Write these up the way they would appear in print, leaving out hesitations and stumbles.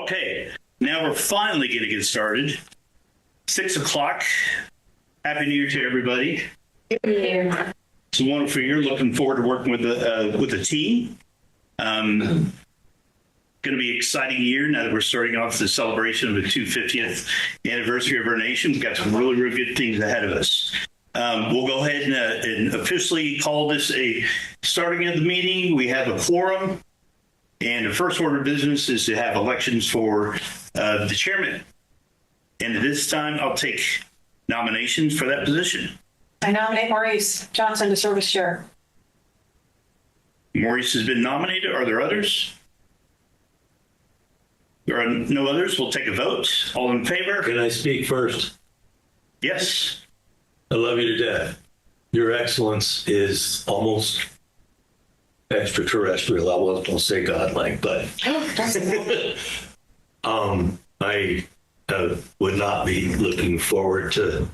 Okay, now we're finally going to get started. 6 o'clock. Happy New Year to everybody. It's a wonderful year. Looking forward to working with the team. Going to be an exciting year now that we're starting off the celebration of the 250th anniversary of our nation. We've got some really, really good things ahead of us. We'll go ahead and officially call this a starting of the meeting. We have a quorum, and the first order of business is to have elections for the chairman. And at this time, I'll take nominations for that position. I nominate Maurice Johnson to serve as chair. Maurice has been nominated. Are there others? There are no others. We'll take a vote. All in favor? Can I speak first? Yes. I love you to death. Your excellence is almost extraterrestrial. I wasn't going to say godlike, but I would not be looking forward to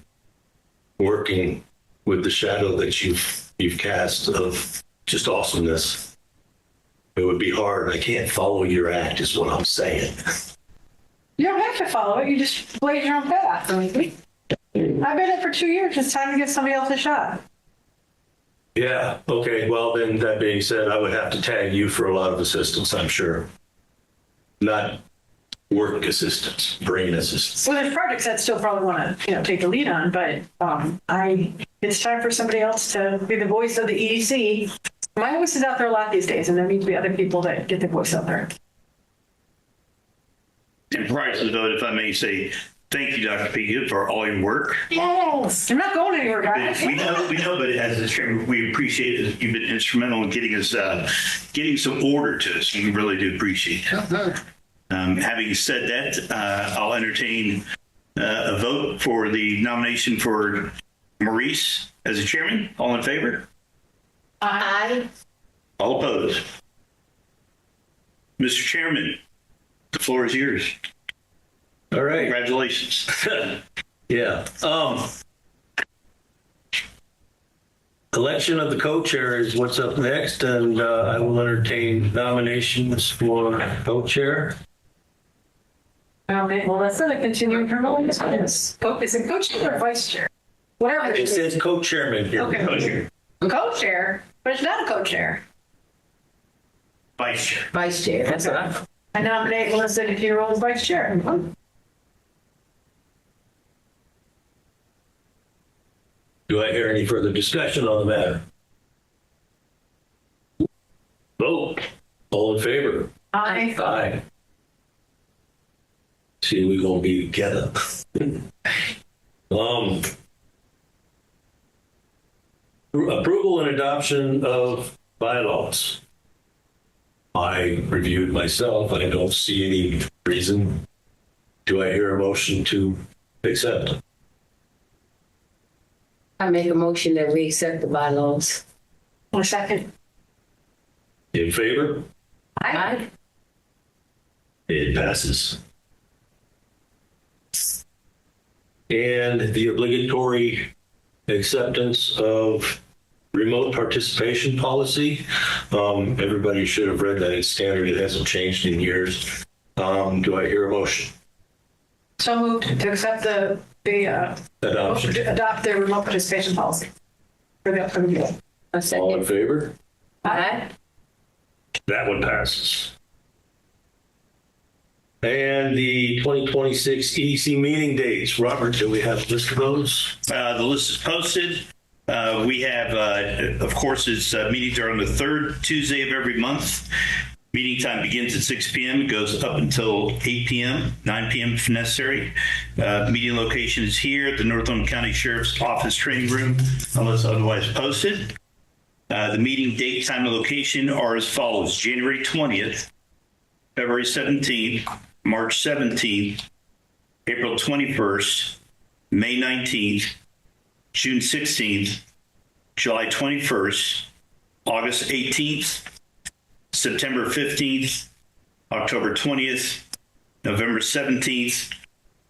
working with the shadow that you've cast of just awesomeness. It would be hard. I can't follow your act, is what I'm saying. You don't have to follow it. You just blaze your own path. I've been in it for 2 years. It's time to give somebody else a shot. Yeah. Okay. Well, then that being said, I would have to tag you for a lot of assistance, I'm sure. Not work assistance, brain assistance. Well, there's projects that still probably want to, take the lead on, but it's time for somebody else to be the voice of the EDC. My voice is out there a lot these days, and there need to be other people that get their voice out there. And prior to the vote, if I may say, thank you, Dr. Pega, for all your work. Yes. I'm not going anywhere, guys. We know, but as the chairman, we appreciate it. You've been instrumental in getting us, getting some order to us. We really do appreciate it. Having said that, I'll entertain a vote for the nomination for Maurice as a chairman. All in favor? Aye. All opposed? Mr. Chairman, the floor is yours. All right. Congratulations. Yeah. Election of the co-chair is what's up next, and I will entertain nominations for co-chair. Okay, well, that's not a continuing term. Is it co-chair or vice chair? Whatever. It says co-chairman here. Okay. Co-chair. Co-chair, but it's not a co-chair. Vice chair. Vice chair. That's what I nominate Melissa to continue role as vice chair. Do I hear any further discussion on the matter? Vote. All in favor? Aye. Aye. See, we're going to be together. Approval and adoption of bylaws. I reviewed myself. I don't see any reason. Do I hear a motion to accept? I make a motion that we accept the bylaws. 1 second. In favor? Aye. It passes. And the obligatory acceptance of remote participation policy. Everybody should have read that. It's standard. It hasn't changed in years. Do I hear a motion? So moved to accept the Adoption. adopt the remote participation policy for the upcoming year. A All in second. favor? Aye. That one passes. And the 2026 EDC meeting dates. Robert, do we have a list of those? The list is posted. We have, of course, meetings are on the third Tuesday of every month. Meeting time begins at 6 p.m. It goes up until 8 p.m., 9 p.m. if necessary. Meeting location is here at the Northumberland County Sheriff's Office Training Room, unless otherwise posted. The meeting date, time, and location are as follows: January 20th, February 17th, March 17th, April 21st, May 19th, June 16th, July 21st, August 18th, September 15th, October 20th, November 17th,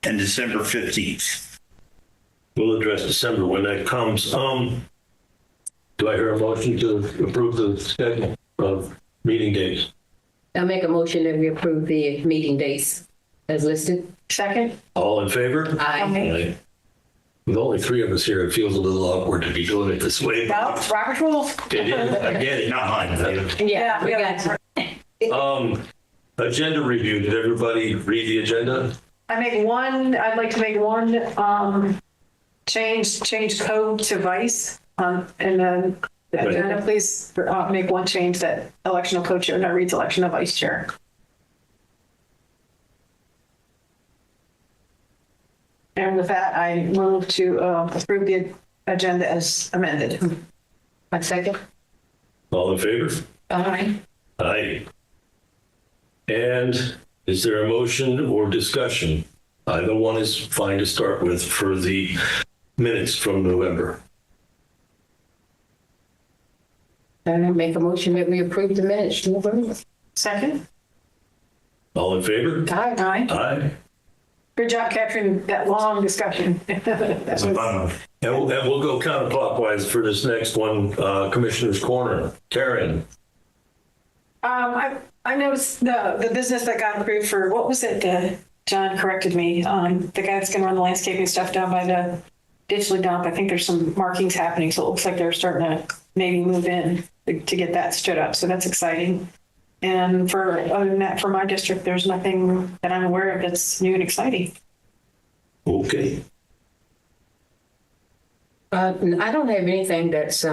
and December 15th. We'll address December when that comes. Do I hear a motion to approve the schedule of meeting days? I make a motion that we approve the meeting dates. as listed. Second? All in favor? Aye. Aye. With only three of us here, it feels a little awkward to be doing it this way. No, it's Robert's rules. It is, I get it. Not mine. Yeah, we got you. Agenda review. Did everybody read the agenda? I'd like to make one, change code to vice. And then the agenda, please make one change that election of co-chair, that reads election of vice chair. And with that, I move to approve the agenda as amended. A second. All in favor? Aye. Aye. And is there a motion or discussion? Either one is fine to start with for the minutes from November. And I make a motion that we approve the minutes. November. Second? All in favor? Aye. Aye. Aye. Good job capturing that long discussion. That's a fun one. And we'll go counterclockwise for this next one, Commissioner's Corner. Karen. I noticed the business that got approved for, what was it? John corrected me. The guy that's going to run the landscaping stuff down by the ditchly dump. I think there's some markings happening, so it looks like they're starting to maybe move in to get that stood up. So that's exciting. And other than that, for my district, there's nothing that I'm aware of that's new and exciting. Okay. I don't have anything that's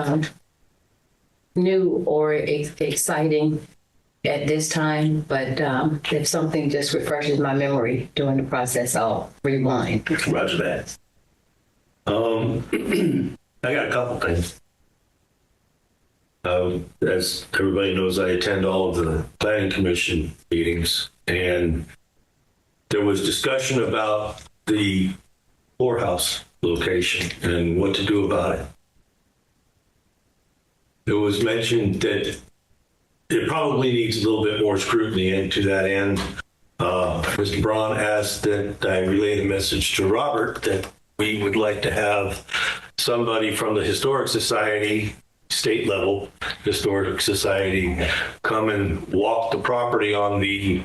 new or exciting at this time, but if something just refreshes my memory during the process, I'll rewind. Roger that. I got a couple things. As everybody knows, I attend all of the planning commission meetings, and there was discussion about the poorhouse location and what to do about it. It was mentioned that it probably needs a little bit more scrutiny, and to that end, Mr. Braun asked that I relay the message to Robert that we would like to have somebody from the Historic Society, state level Historic Society, come and walk the property on the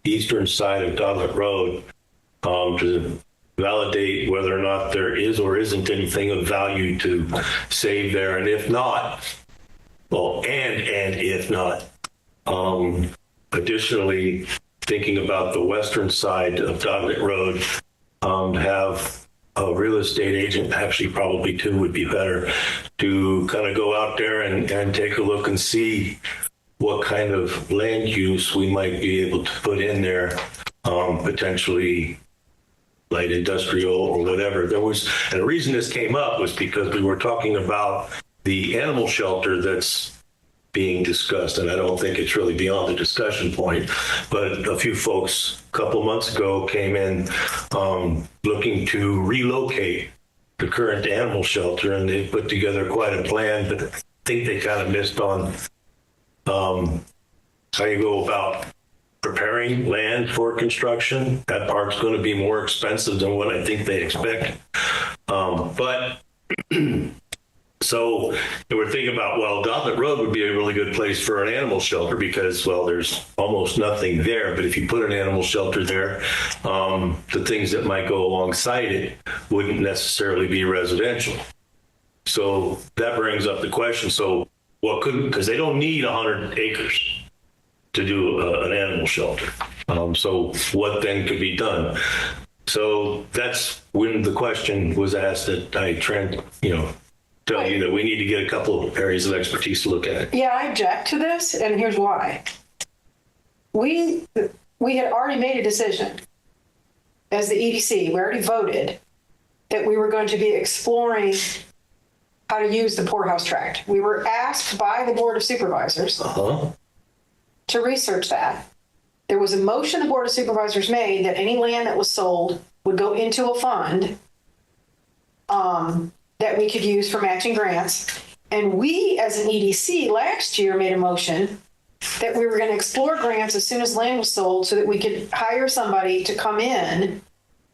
eastern side of Doglet Road to validate whether or not there is or isn't anything of value to save there. And if not, well, and if not, additionally, thinking about the western side of Doglet Road, have a real estate agent, actually probably two would be better, to kind of go out there and take a look and see what kind of land use we might be able to put in there, potentially light industrial or whatever. And the reason this came up was because we were talking about the animal shelter that's being discussed, and I don't think it's really beyond the discussion point, but a few folks a couple months ago came in looking to relocate the current animal shelter, and they put together quite a plan, but I think they kind of missed on how you go about preparing land for construction. That part's going to be more expensive than what I think they expect. But so they were thinking about, well, Doglet Road would be a really good place for an animal shelter because, well, there's almost nothing there. But if you put an animal shelter there, the things that might go alongside it wouldn't necessarily be residential. So that brings up the question. So what could, because they don't need 100 acres to do an animal shelter. So what then could be done? So that's when the question was asked that I tell you that we need to get a couple of areas of expertise to look at. Yeah, I object to this, and here's why. We had already made a decision as the EDC. We already voted that we were going to be exploring how to use the poorhouse tract. We were asked by the Board of Supervisors to research that. There was a motion the Board of Supervisors made that any land that was sold would go into a fund that we could use for matching grants. And we, as an EDC, last year made a motion that we were going to explore grants as soon as land was sold so that we could hire somebody to come in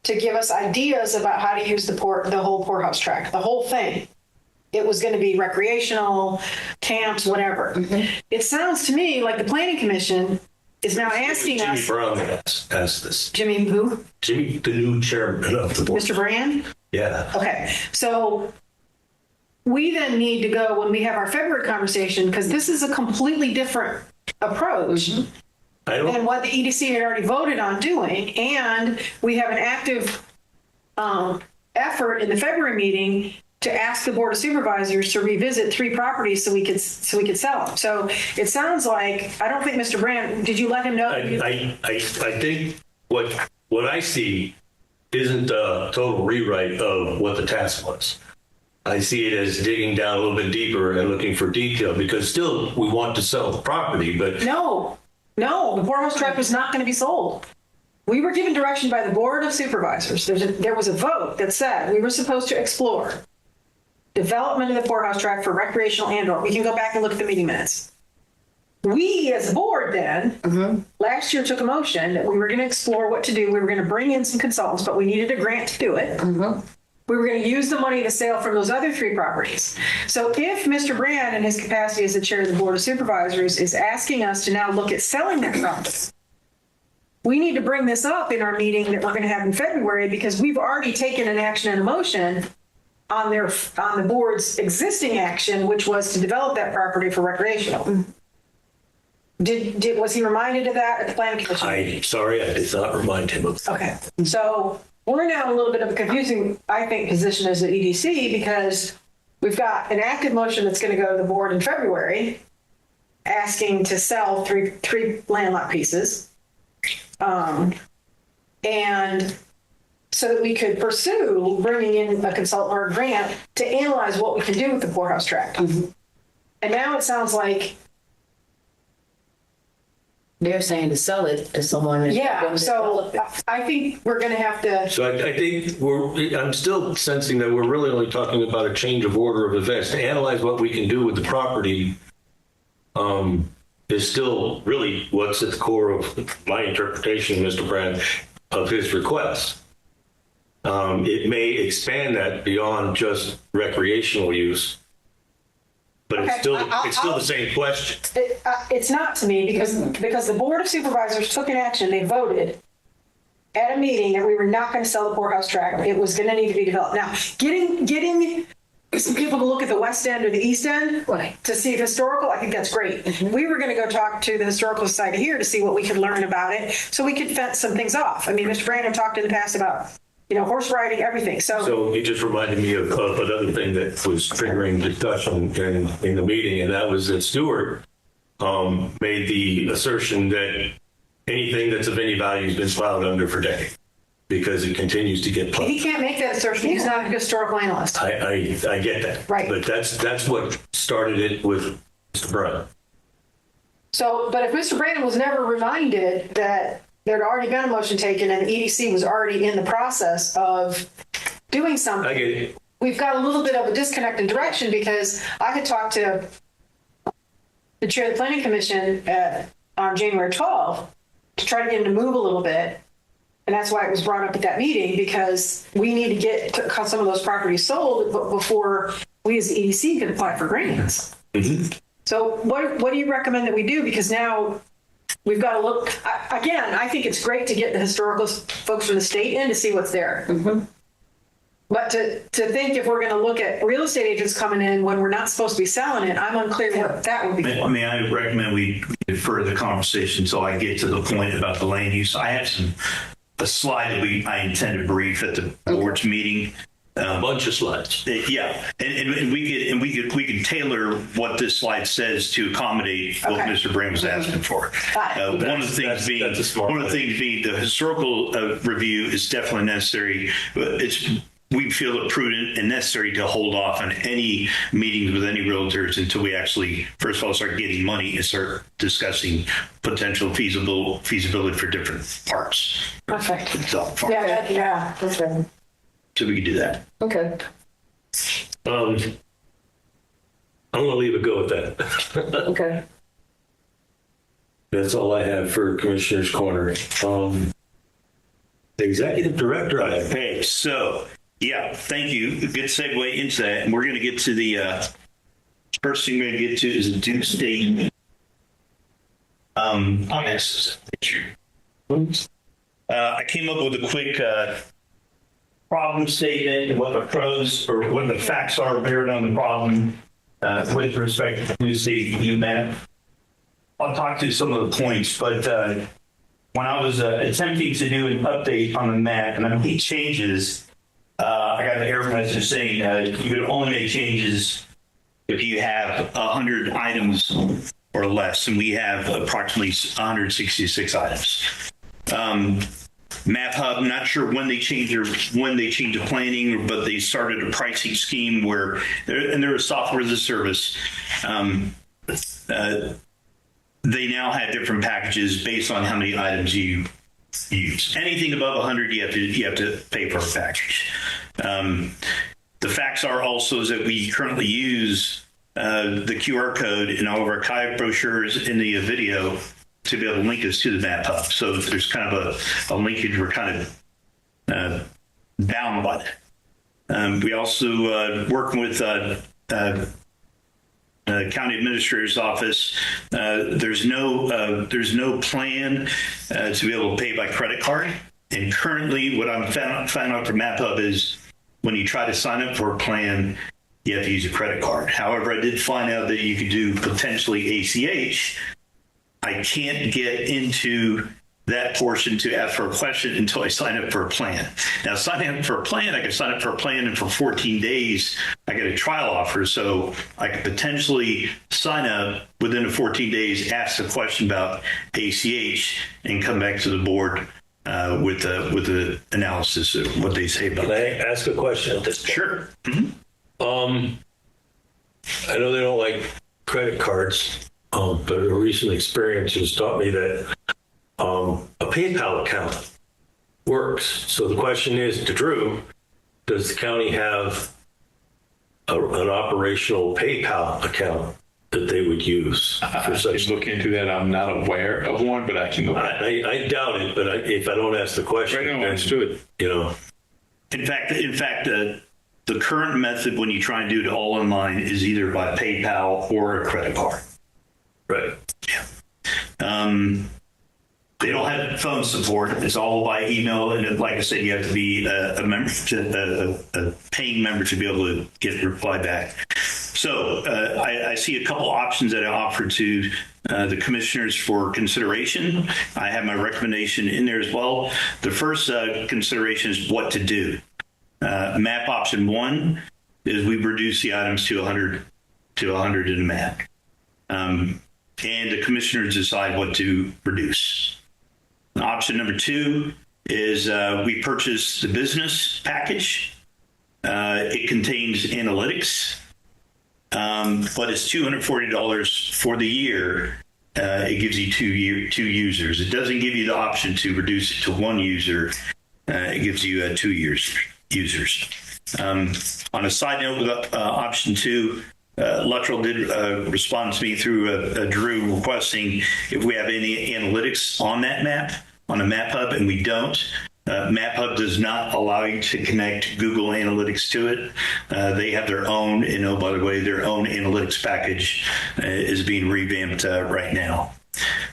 to give us ideas about how to use the whole poorhouse tract, the whole thing. It was going to be recreational, camps, whatever. It sounds to me like the Planning Commission is now asking Jimmy us. Brown asked this. Jimmy who? Jimmy, the new chairman of the board. Mr. Brand? Yeah. Okay, so we then need to go when we have our February conversation, because this is a completely different approach than what the EDC had already voted on doing. And we have an active effort in the February meeting to ask the Board of Supervisors to revisit 3 properties so we could sell them. So it sounds like, I don't think Mr. Brand, did you let him know? I think what I see isn't a total rewrite of what the task was. I see it as digging down a little bit deeper and looking for detail, because still we want to sell the property, but No, the poorhouse tract was not going to be sold. We were given direction by the Board of Supervisors. There was a vote that said we were supposed to explore development of the poorhouse tract for recreational and/or. We can go back and look at the meeting minutes. We, as a board, then last year took a motion that we were going to explore what to do. We were going to bring in some consultants, but we needed a grant to do it. We were going to use the money to sale from those other 3 properties. So if Mr. Brand, in his capacity as the chair of the Board of Supervisors, is asking us to now look at selling that property, we need to bring this up in our meeting that we're going to have in February, because we've already taken an action and a motion on the board's existing action, which was to develop that property for recreational. Was he reminded of that at the planning commission? I'm sorry, I did not remind him of that. Okay, so we're now in a little bit of a confusing, I think, position as the EDC, because we've got an active motion that's going to go to the board in February asking to sell three land lot pieces. And so that we could pursue bringing in a consultant or a grant to analyze what we can do with the poorhouse tract. And now it sounds like They're saying to sell it to someone. so I think we're going to have to. So I think I'm still sensing that we're really only talking about a change of order of events. To analyze what we can do with the property is still really what's at the core of my interpretation, Mr. Brand, of his request. It may expand that beyond just recreational use, but Okay, it's still the same question. It's not to me, because the Board of Supervisors took an action. They voted at a meeting that we were not going to sell the poorhouse tract. It was going to need to be developed. Now, getting some people to look at the west end or the east end to see if historical, I think that's great. We were going to go talk to the Historical Society here to see what we could learn about it, so we could fence some things off. I mean, Mr. Brandon talked in the past about horse riding, everything. So he just reminded me of another thing that was triggering discussion in the meeting, and that was that Stewart made the assertion that anything that's of any value has been filed under for decades because it continues to get plowed. he can't make that assertion. He's not a historical analyst. I get that. Right. But that's what started it with Mr. Brown. So, but if Mr. Brandon was never reminded that there'd already been a motion taken and the EDC was already in the process of doing something, I get it. we've got a little bit of a disconnect in direction, because I had talked to the chair of the planning commission on January 12th to try to get him to move a little bit. And that's why it was brought up at that meeting, because we need to get some of those properties sold before we as the EDC can apply for grants. So what do you recommend that we do? Because now we've got to look, again, I think it's great to get the historical folks from the state in to see what's there. But to think if we're going to look at real estate agents coming in when we're not supposed to be selling it, I'm unclear what that would be for. I mean, I recommend we defer the conversation until I get to the point about the land use. I have a slide that I intend to brief at the board's meeting. A bunch of slides. Yeah, and we can tailor what this slide says to accommodate what Mr. Brand was asking for. One of the things being the historical review is definitely necessary. We feel it prudent and necessary to hold off on any meetings with any realtors until we actually, first of all, start getting money and start discussing potential feasibility for different parts. Perfect. Yeah. Okay. So we can do that. Okay. I'm going to leave it go with that. Okay. That's all I have for Commissioner's Corner. The Executive Director, I have. Okay, so, yeah, thank you. Good segue into that. And we're going to get to the first thing we're going to get to is the due state I came up with a quick problem statement and what the pros or what the facts are bearing on the problem with respect to the new state new map. I'll talk to some of the points, but when I was attempting to do an update on the map and I made changes, I got an error message saying you can only make changes if you have 100 items or less, and we have approximately 166 items. Map Hub, not sure when they changed the planning, but they started a pricing scheme where they're a software as a service. They now have different packages based on how many items you use. Anything above 100, you have to pay for a package. The facts are also is that we currently use the QR code in all of our kayak brochures in the video to be able to link us to the Map Hub. So there's kind of a linkage we're kind of bound by that. We also working with county administrator's office. There's no plan to be able to pay by credit card. And currently, what I'm found out from Map Hub is when you try to sign up for a plan, you have to use a credit card. However, I did find out that you could do potentially ACH. I can't get into that portion to ask for a question until I sign up for a plan. Now, signing up for a plan, I can sign up for a plan, and for 14 days, I get a trial offer. So I could potentially sign up within the 14 days, ask a question about ACH, and come back to the board with the analysis of what they say about Can I it. ask a question at this point? Sure. I know they don't like credit cards, but a recent experience has taught me that a PayPal account works. So the question is to Drew, does the county have an operational PayPal account that they would use for such? Look into that. I'm not aware of one, but I can look. I doubt it, but if I don't ask the question, Right now, then, let's do it. you know. In fact, the current method when you try and do it all online is either by PayPal or a credit card. Right. They don't have phone support. It's all by email, and like I said, you have to be a member, a paying member to be able to get a reply back. So I see a couple options that I offer to the commissioners for consideration. I have my recommendation in there as well. The first consideration is what to do. Map option 1 is we reduce the items to 100 in the map, and the commissioners decide what to reduce. Option number 2 is we purchase the business package. It contains analytics, but it's $240 for the year. It gives you two users. It doesn't give you the option to reduce it to one user. It gives you 2 users. On a side note, with option 2, Luttrell did respond to me through Drew requesting if we have any analytics on that map, on a Map Hub, and we don't. Map Hub does not allow you to connect Google Analytics to it. They have their own, and oh, by the way, their own analytics package is being revamped right now.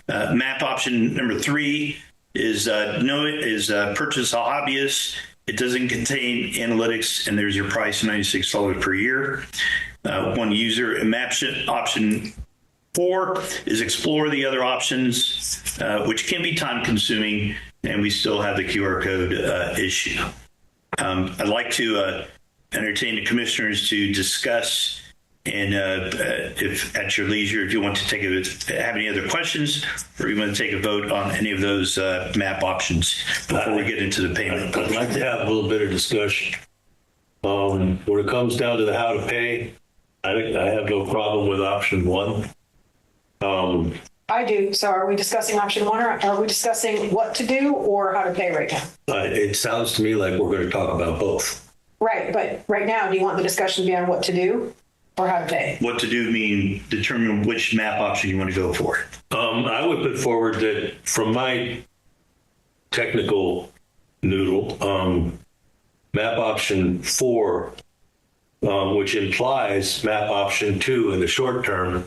Map option number 3 is purchase a hobbyist. It doesn't contain analytics, and there's your price, $96 per year. One user. And option 4 is explore the other options, which can be time consuming, and we still have the QR code issue. I'd like to entertain the commissioners to discuss, and if at your leisure, if you want to have any other questions, or you want to take a vote on any of those map options before we get into the payment. I'd like to have a little bit of discussion. When it comes down to the how to pay, I have no problem with option 1. I do. So are we discussing option 1, or are we discussing what to do or how to pay right now? It sounds to me like we're going to talk about both. Right. But right now, do you want the discussion to be on what to do or how to pay? What to do mean determine which map option you want to go for. I would put forward that from my technical noodle, map option 4, which implies map option 2 in the short term,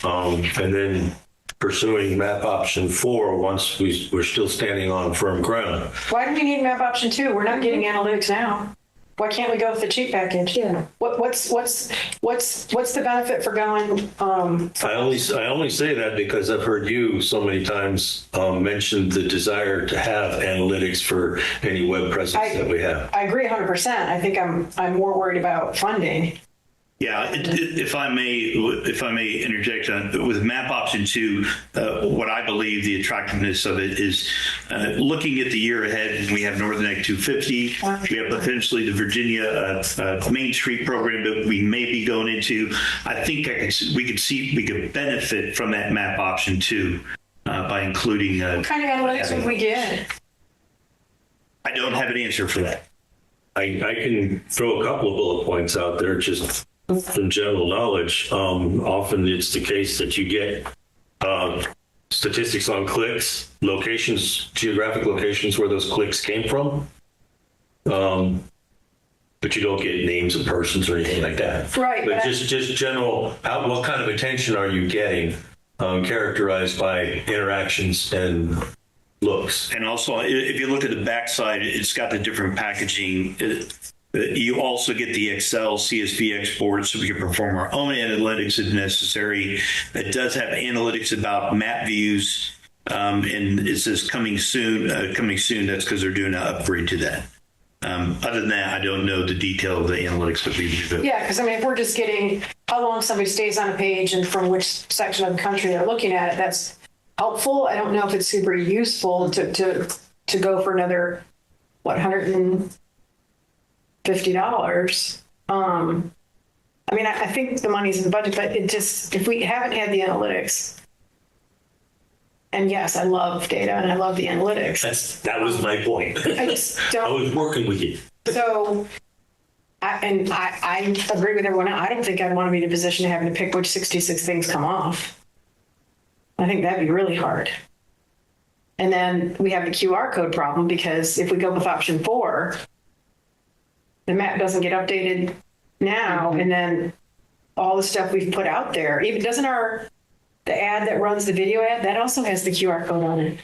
and then pursuing map option 4 once we're still standing on firm ground. Why do we need map option 2? We're not getting analytics now. Why can't we go with the cheap package? Yeah. What's the benefit for going? I only say that because I've heard you so many times mention the desire to have analytics for any web presence that we have. I agree 100%. I think I'm more worried about funding. Yeah, if I may interject with map option 2, what I believe the attractiveness of it is looking at the year ahead. We have Northern Act 250. We have potentially the Virginia Main Street program that we may be going into. I think we could benefit from that map option 2 by including. What kind of analytics would we get? I don't have an answer for that. I can throw a couple of bullet points out there just from general knowledge. Often it's the case that you get statistics on clicks, locations, geographic locations where those clicks came from, but you don't get names of persons or anything like that. Right. But just general, what kind of attention are you getting, characterized by interactions and looks? And also, if you look at the backside, it's got the different packaging. You also get the Excel CSV exports, so we can perform our own analytics if necessary. It does have analytics about map views, and it says coming soon. That's because they're doing an upgrade to that. Other than that, I don't know the detail of the analytics that we do. Yeah, because I mean, if we're just getting how long somebody stays on a page and from which section of the country they're looking at it, that's helpful. I don't know if it's super useful to go for another $150. I mean, I think the money's in the budget, but it just, if we haven't had the analytics, and yes, I love data and I love the analytics. That was my point. I just don't. I was working with you. So, I agree with everyone. I don't think I'd want to be in a position of having to pick which 66 things come off. I think that'd be really hard. And then we have the QR code problem, because if we go with option 4, the map doesn't get updated now, and then all the stuff we've put out there, even doesn't the ad that runs the video ad, that also has the QR code on it.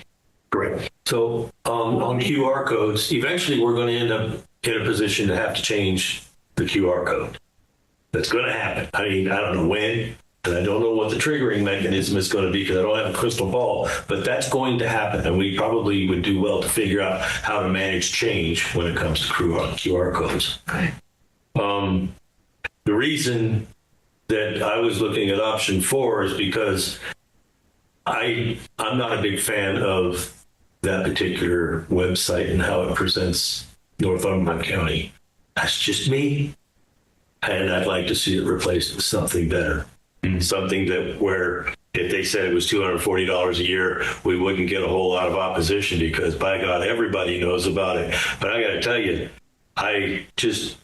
Correct. So on QR codes, eventually we're going to end up in a position to have to change the QR code. That's going to happen. I mean, I don't know when, and I don't know what the triggering mechanism is going to be, because I don't have a crystal ball, but that's going to happen. And we probably would do well to figure out how to manage change when it comes to QR codes. Okay. The reason that I was looking at option 4 is because I'm not a big fan of that particular website and how it presents Northumberland County. That's just me. And I'd like to see it replaced with something better. Something that where if they said it was $240 a year, we wouldn't get a whole lot of opposition, because by God, everybody knows about it. But I got to tell you, I just,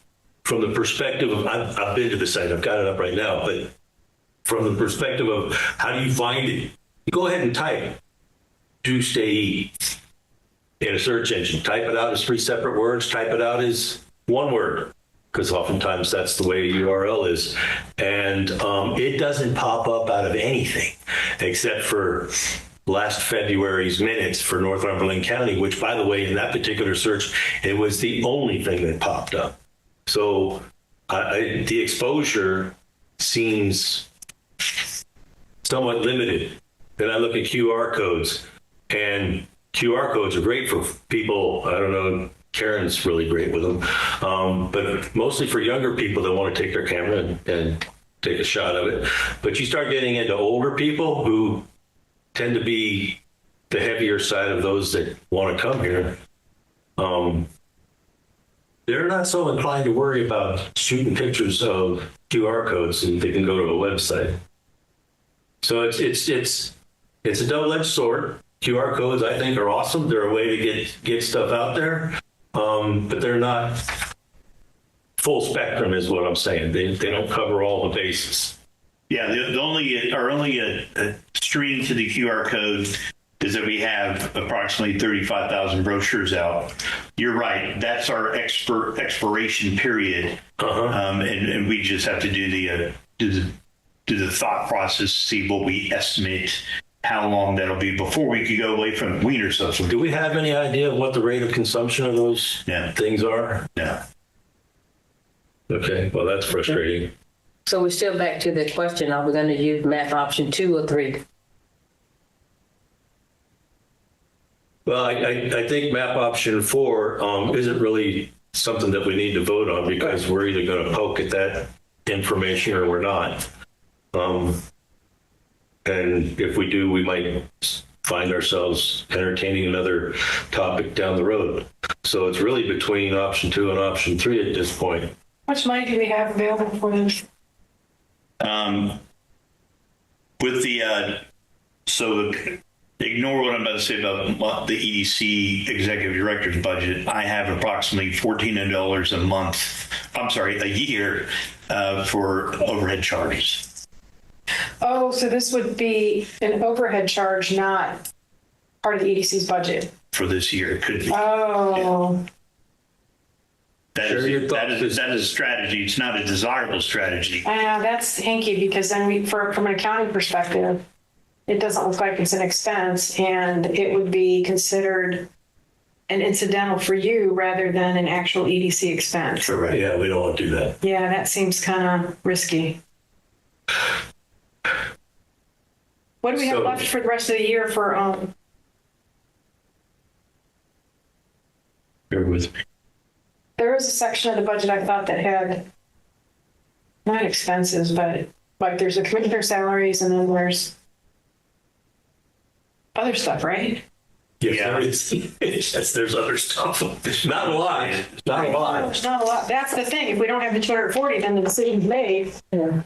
from the perspective of, I've been to the site, I've got it up right now, but from the perspective of how do you find it, you go ahead and type "do stay eat" in a search engine. Type it out as 3 separate words, type it out as one word, because oftentimes that's the way the URL is. And it doesn't pop up out of anything except for last February's minutes for Northumberland County, which, by the way, in that particular search, it was the only thing that popped up. So the exposure seems somewhat limited. Then I look at QR codes, and QR codes are great for people. I don't know, Karen's really great with them, but mostly for younger people that want to take their camera and take a shot of it. But you start getting into older people who tend to be the heavier side of those that want to come here. They're not so inclined to worry about shooting pictures of QR codes so they can go to a website. So it's a double-edged sword. QR codes, I think, are awesome. They're a way to get stuff out there, but they're not full spectrum, is what I'm saying. They don't cover all the bases. Yeah, the only string to the QR code is that we have approximately 35,000 brochures out. You're right. That's our expiration period, and we just have to do the thought process, see what we estimate how long that'll be before we could go away from wiener subsidy. Do we have any idea of what the rate of consumption of those Yeah. things are? No. Okay, well, that's frustrating. So we're still back to the question, are we going to use map option 2 or 3? Well, I think map option 4 isn't really something that we need to vote on because we're either going to poke at that information or we're not. And if we do, we might find ourselves entertaining another topic down the road. So it's really between option 2 and option 3 at this point. How much money do we have available for this? With the, so ignore what I'm about to say about the EDC executive director's budget. I have approximately $1,400 a month, a year for overhead charges. Oh, so this would be an overhead charge, not part of the EDC's budget. For this year, it could be. Oh, That is a strategy. It's not a desirable strategy. that's hinky because then from an accounting perspective, it doesn't look like it's an expense and it would be considered an incidental for you rather than an actual EDC expense. Correct. Yeah, we don't want to do that. Yeah, that seems kind of risky. What do we have left for the rest of the year for, Bear with me. there was a section of the budget I thought that had not expenses, but like there's a commissioner salaries and then there's other stuff, right? Yeah, there is. Yes, there's other stuff. Not a lot. Not a lot. There's not a lot. That's the thing. If we don't have the 240, then the decision's made. Yeah.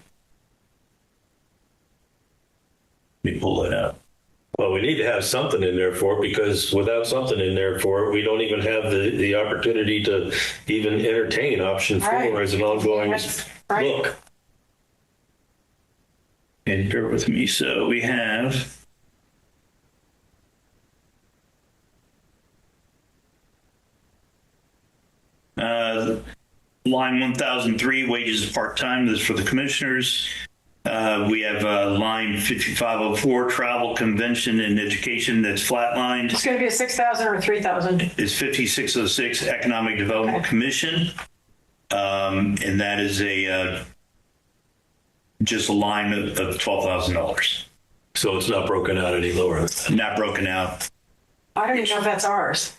Let me pull it up. Well, we need to have something in there for it because without something in there for it, we don't even have the opportunity to even entertain option 4 Right. as an ongoing Right. look. And bear with me. So we have line 1003, wages part-time. This is for the commissioners. We have line 5504, travel, convention, and education. That's flatlined. It's going to be a 6,000 or 3,000. Is 5606, Economic Development Commission. And that is just a line of $12,000. So it's not broken out any lower. Not broken out. I don't even know if that's ours.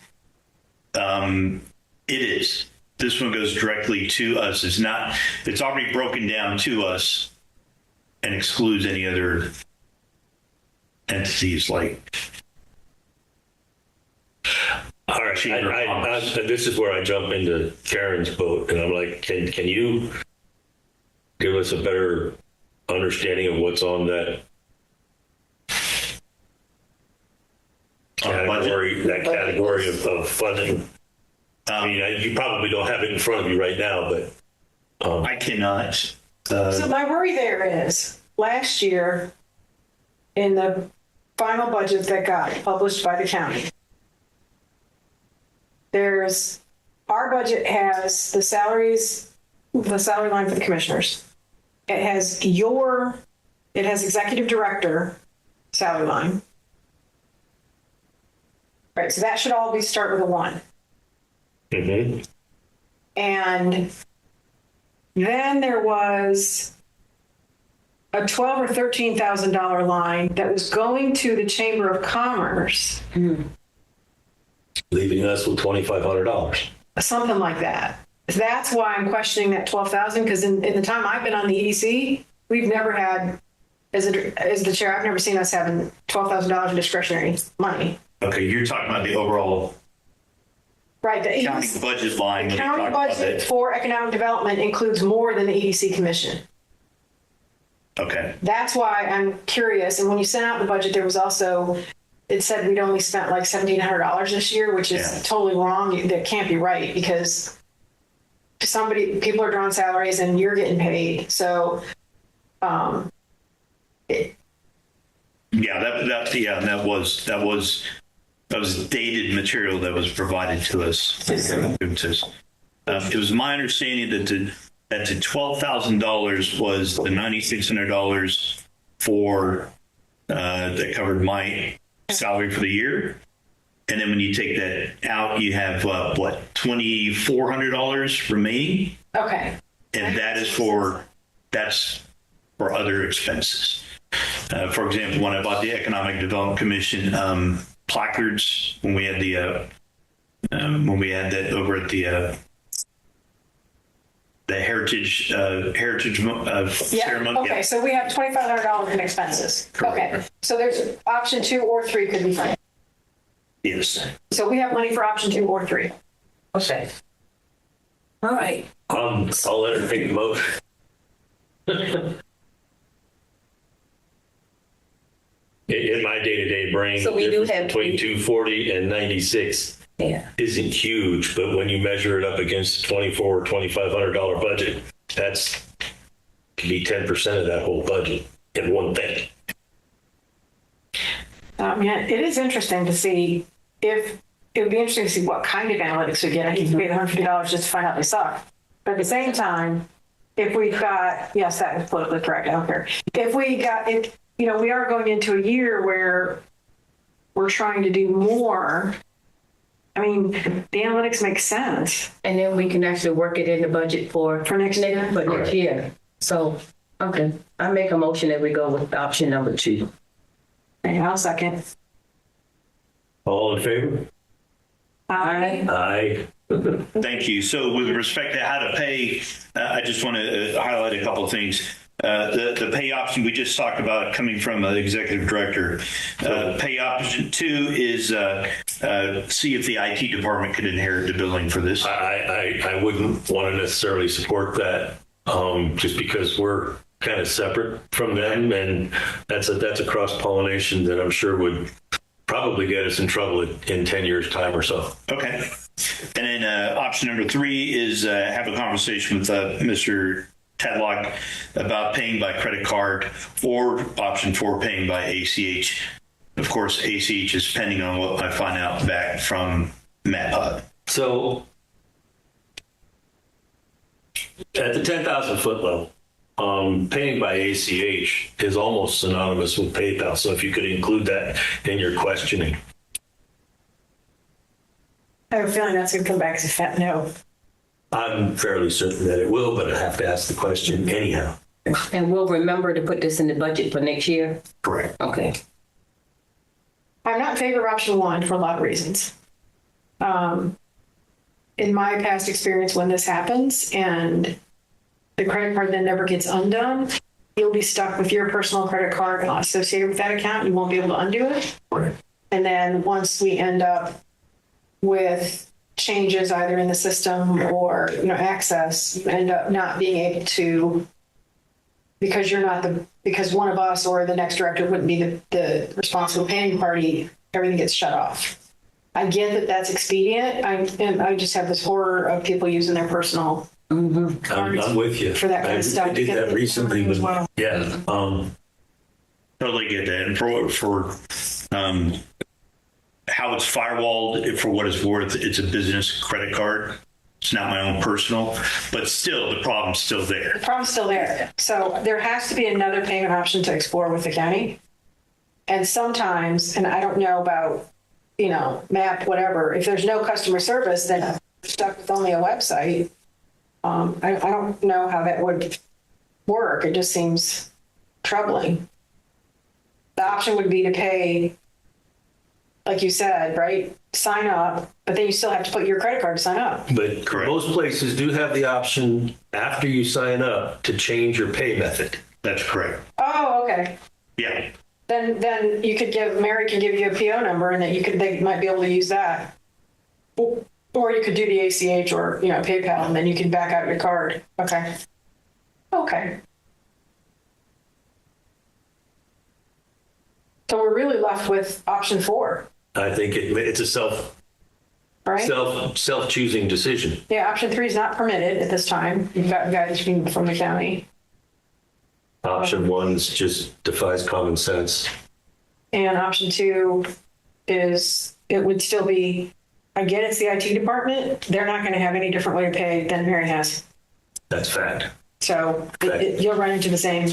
It is. This one goes directly to us. It's not. It's already broken down to us and excludes any other entities like. All right, this is where I jump into Karen's boat, and I'm like, can you give us a better understanding of what's on that category? That category of funding. I mean, you probably don't have it in front of you right now, but I cannot. So my worry there is last year in the final budget that got published by the county, our budget has the salary line for the commissioners. It has executive director salary line. Right, so that should all start with a 1. mm-hmm. And then there was a $12,000 or $13,000 line that was going to the Chamber of Commerce, Leaving us with $2,500. something like that. That's why I'm questioning that 12,000 because in the time I've been on the EDC, we've never had, as the chair, I've never seen us having $12,000 in discretionary money. Okay, you're talking about the overall Right, the county budget line. The when county we talk about budget it. for economic development includes more than the EDC commission. Okay. That's why I'm curious. And when you sent out the budget, there was also, it said we'd only spent like $1,700 this year, which is totally wrong. That can't be right because people are drawing salaries and you're getting paid. So, That was dated material that was provided to us. It was my understanding that the $12,000 was the $9,600 for that covered my salary for the year. And then when you take that out, you have what, $2,400 remaining, Okay. and that's for other expenses. For example, when I bought the Economic Development Commission placards, when we had that over at the Heritage ceremony. Okay, so we have $2,500 in expenses. Correct. Okay, so there's option 2 or 3 could be fine. Yes. So we have money for option 2 or 3. Okay. All right. I'll entertain the motion. In my day-to-day brain, So we the do difference have- between 240 and 96 Yeah. isn't huge, but when you measure it up against a $2,400 or $2,500 budget, that's can be 10% of that whole budget in one thing. Yeah, it is interesting to see if it would be interesting to see what kind of analytics we get. I hate to pay the $150 just to find out they suck. But at the same time, if we've got, yes, that is politically correct. I don't care. If we got it, we are going into a year where we're trying to do more. I mean, the analytics make sense. And then we can actually work it in the budget for next year? For next year. So, okay, I make a motion that we go with option number 2. Okay, I'll second. All in favor? Aye. Aye. Thank you. So with respect to how to pay, I just want to highlight a couple of things. The pay option we just talked about coming from the executive director. Pay option 2 is see if the IT department could inherit the billing for this. I wouldn't want to necessarily support that just because we're kind of separate from them, and that's a cross-pollination that I'm sure would probably get us in trouble in 10 years' time or so. Okay. And then option number 3 is have a conversation with Mr. Tadlock about paying by credit card, or option 4, paying by ACH. Of course, ACH is pending on what I find out back from Matt Putt. So at the 10,000 foot level, paying by ACH is almost synonymous with PayPal. So if you could include that in your questioning. I have a feeling that's going to come back as a fat no. I'm fairly certain that it will, but I have to ask the question anyhow. And we'll remember to put this in the budget for next year? Correct. Okay. I'm not in favor of option 1 for a lot of reasons. In my past experience, when this happens and the credit card then never gets undone, you'll be stuck with your personal credit card associated with that account. You won't be able to undo it. Right. And then once we end up with changes either in the system or access, you end up not being able to, because because one of us or the next director wouldn't be the responsible paying party, everything gets shut off. I get that that's expedient. I just have this horror of people using their personal cards I'm with you. for that kind of stuff. I did that recently. As well. Yeah. Totally get that. And for how it's firewalled, for what it's worth, it's a business credit card. It's not my own personal, but still, the problem's still there. The problem's still there. So there has to be another payment option to explore with the county. And sometimes, and I don't know about, MAP, whatever, if there's no customer service, then I'm stuck with only a website. I don't know how that would work. It just seems troubling. The option would be to pay, like you said, right? Sign up, but then you still have to put your credit card to sign up. But Correct. Most places do have the option after you sign up to change your pay method. That's correct. Oh, okay. Yeah. Then you could Mary could give you a PO number, and they might be able to use that. Or you could do the ACH or PayPal, and then you can back out your card. Okay. So we're really left with option 4, I think it's a right? self-choosing decision. Yeah, option 3 is not permitted at this time. You've got guidance from the county. Option 1 just defies common sense. And option 2 is, it would still be, I get it's the IT department. They're not going to have any different way to pay than Mary has. That's fact. So Okay. you'll run into the same.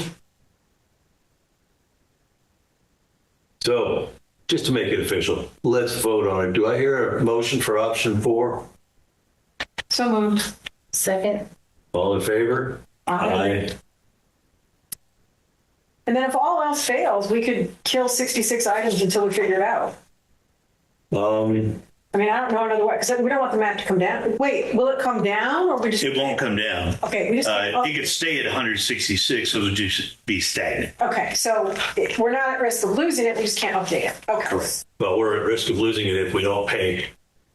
So just to make it official, let's vote on it. Do I hear a motion for option 4? So moved. Second? All in favor? Aye. And then if all else fails, we could kill 66 items until we figure it out. I mean, I don't know another way, because we don't want the map to come down. Wait, will it come down, or we just? It won't come down. Okay, we just. It could stay at 166, so it'll just be stagnant. Okay, so we're not at risk of losing it, we just can't update it. Okay. Correct. Well, we're at risk of losing it if we don't pay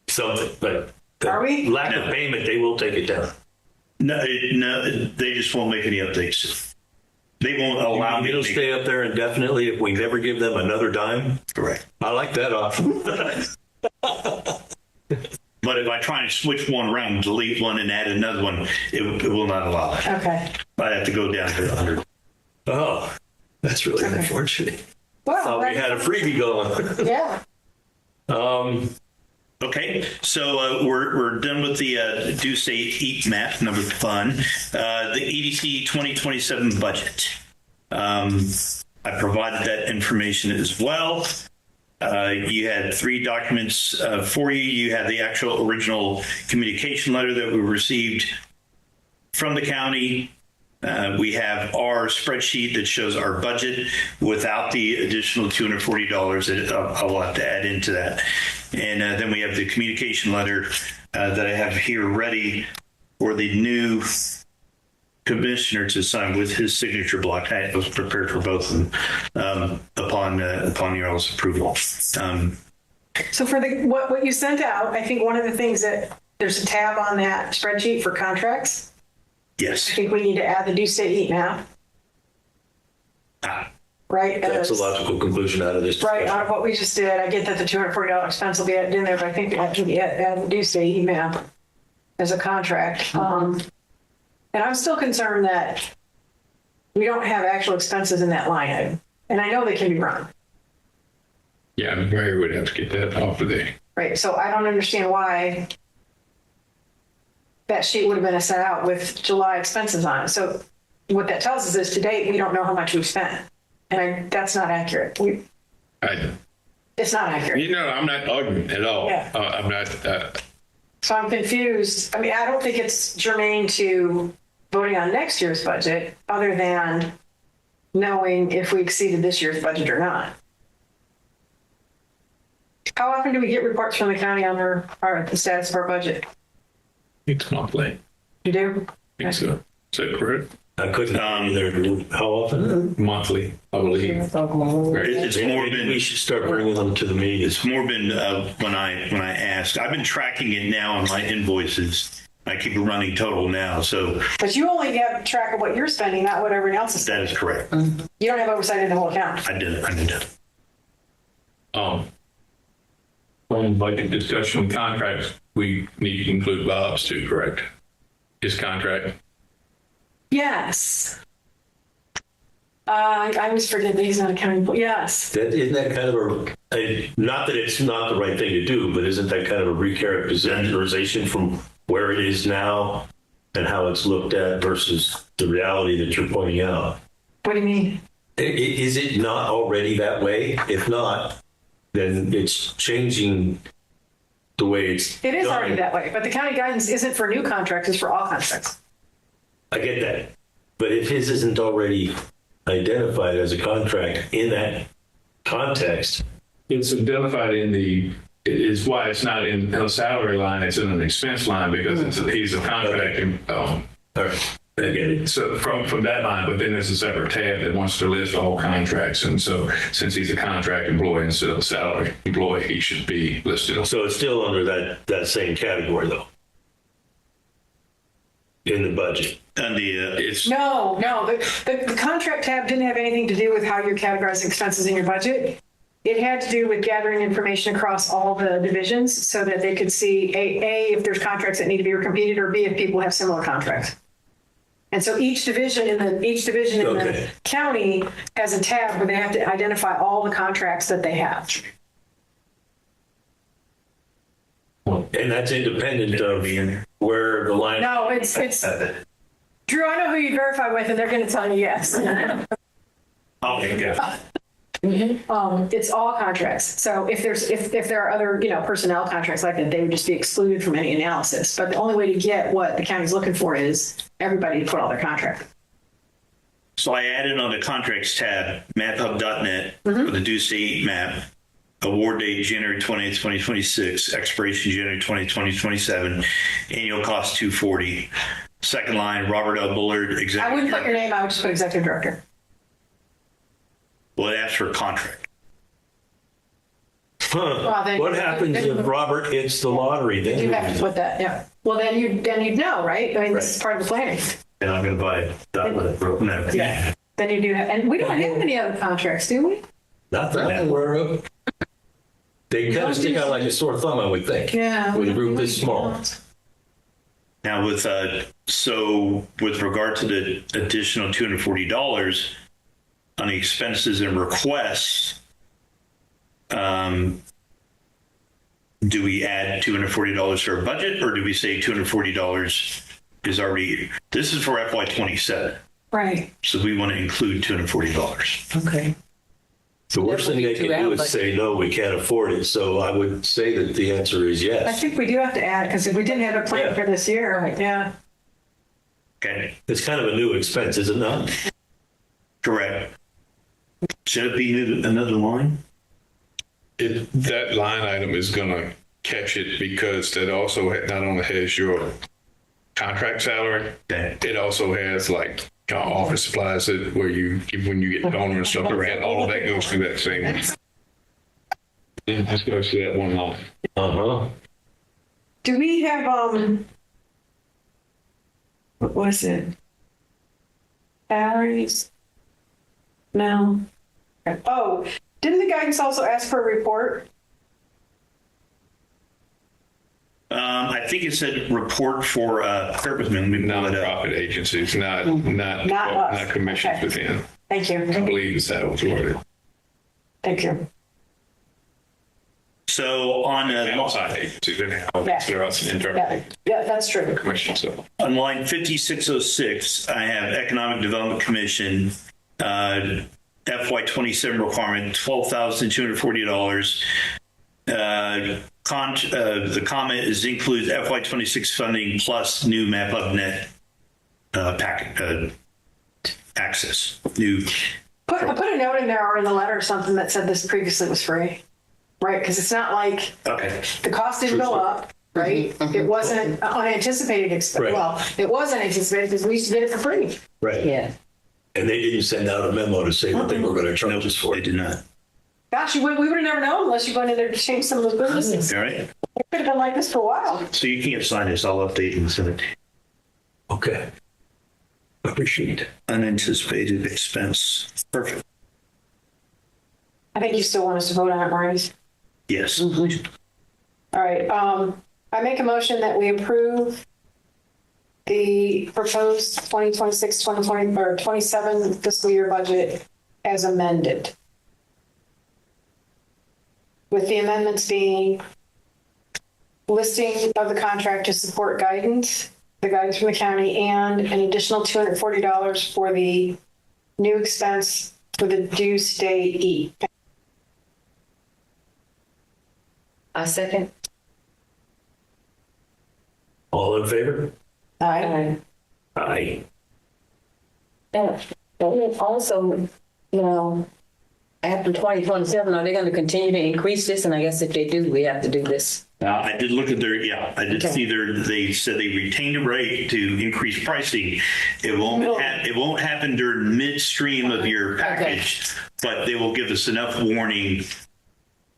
something, but the Are we? lack of payment, they will take it down. No, they just won't make any updates. They won't allow me to It'll make- stay up there indefinitely if we never give them another dime. Correct. I like that option. But if I try and switch one around, delete one and add another one, it will not allow it. Okay. I have to go down to 100. Oh, that's really unfortunate. Well, Thought we had a freebie going. yeah. Okay, so we're done with the do say eat map, number fun. The EDC 2027 budget. I provided that information as well. You had 3 documents for you. You had the actual original communication letter that we received from the county. We have our spreadsheet that shows our budget without the additional $240 that I'll have to add into that. And then we have the communication letter that I have here ready for the new commissioner to sign with his signature block. I was prepared for both of them upon your all's approval. So for what you sent out, I think one of the things that there's a tab on that spreadsheet for contracts. Yes. I think we need to add the do say eat map. Right? That's a logical conclusion out of this. Right, out of what we just did. I get that the $240 expense will be added in there, but I think we have to add the do say eat map as a contract. And I'm still concerned that we don't have actual expenses in that line item. And I know they can be run. Yeah, I mean, Mary would have to get that off of there. Right, so I don't understand why that sheet would have been sent out with July expenses on it. So what that tells us is to date, we don't know how much we've spent. And that's not accurate. It's not accurate. I'm not arguing at all. Yeah. I'm not. So I'm confused. I mean, I don't think it's germane to voting on next year's budget other than knowing if we exceeded this year's budget or not. How often do we get reports from the county on the status of our budget? It's monthly. You do? I think so. Is that correct? I couldn't either. How often? Monthly, I believe. It's more Maybe been we should start bringing them to the meetings. it's more been when I asked. I've been tracking it now on my invoices. I keep a running total now, so But you only have track of what you're spending, not what everyone else is spending. that is correct. You don't have oversight of the whole account. I did. When budget discussion with contracts, we need to include Bob's too, correct? His contract. Yes. I always forget that he's not a county employee. Yes. Isn't that kind of not that it's not the right thing to do, but isn't that kind of a recharacterization from where it is now and how it's looked at versus the reality that you're pointing out? What do you mean? Is it not already that way? If not, then it's changing the way it's It is done. already that way, but the county guidance isn't for new contracts, it's for all contracts. I get that. But if his isn't already identified as a contract in that context, It's identified is why it's not in a salary line, it's in an expense line because he's a contracting. all right, I get it. So from that line, but then there's a separate tab that wants to list all contracts. And so since he's a contract employee instead of a salary employee, he should be listed. So it's still under that same category, though, in the budget. And No, the contract tab didn't have anything to do with how you're categorizing expenses in your budget. It had to do with gathering information across all the divisions so that they could see A, if there's contracts that need to be recompeted, or B, if people have similar contracts. And so each division in the county has a tab where they have to identify all the contracts that they have. And that's independent of where the line. No, it's Drew, I know who you verify with, and they're going to tell you yes. okay, yeah. It's all contracts. So if there are other, personnel contracts like that, they would just be excluded from any analysis. But the only way to get what the county's looking for is everybody to put all their contract. So I added on the contracts tab, maphub.net for the due date map, award date January 20th, 2026, expiration January 20th, 2027, annual cost $240. Second line, Robert L. Bullard, executive. I wouldn't put your name, I would just put executive director. Well, it asks for a contract. Well, then- What happens if Robert hits the lottery? Then You have to put that, yeah. Well, then you'd know, right? I mean, this is Right. part of the planning. and I'm going to buy it. No. Yeah. Then you do have, and we don't have any other contracts, do we? Not that we're up. They kind of stick out like a sore thumb, I would think. Yeah. With a group this small. Now with regard to the additional $240 on the expenses and requests, do we add $240 to our budget, or do we say $240 is already, this is for FY27, Right. so we want to include $240. Okay. The worst thing they can do is say, no, we can't afford it. So I would say that the answer is I yes. think we do have to add, because if we didn't have a plan Yeah. for this year, yeah. Okay, It's kind of a new expense, is it not? correct. Should it be another line? That line item is going to catch it because that also not only has your contract salary, Okay. it also has like office supplies that where when you get donor and stuff around, all of that goes through that same. It just goes through that one line. Uh-huh. Do we have, what was it? Salaries? No. Oh, didn't the guidance also ask for a report? I think it said report for Nonprofit agencies, not us. commissions Okay. within. Thank you. I believe it's that was worded. Thank you. So on Outside agencies, Yeah. they're us internal Yeah, that's true. commission. So on line 5606, I have Economic Development Commission, FY27 requirement, $12,240. The comment is includes FY26 funding plus new MapHub.net packet access. New. I put a note in there or in the letter or something that said this previously was free, right? Because it's not like Okay. the cost didn't go up, right? It wasn't unanticipated expense. Right. Well, it was unanticipated because we used to get it for free. Right. Yeah. And they didn't send out a memo to say that they were going to charge us for They it. did not. Gosh, we would have never known unless you went in there to change some of those businesses. All right. It could have been like this for a while. So you can't sign this. I'll update and send it. Okay. Appreciate it. Unanticipated expense. Perfect. I think you still want us to vote on it, Maurice. Yes. All right. I make a motion that we approve the proposed 2026, 2020, or 27 fiscal year budget as amended. With the amendments being listing of the contract to support guidance, the guidance from the county, and an additional $240 for the new expense for the due state E. I second. All in favor? All right. Aye. And also, after 2027, are they going to continue to increase this? And I guess if they do, we have to do this. I did look at I did Okay. see they said they retained a right to increase pricing. It won't happen during midstream of your package, but they will give us enough warning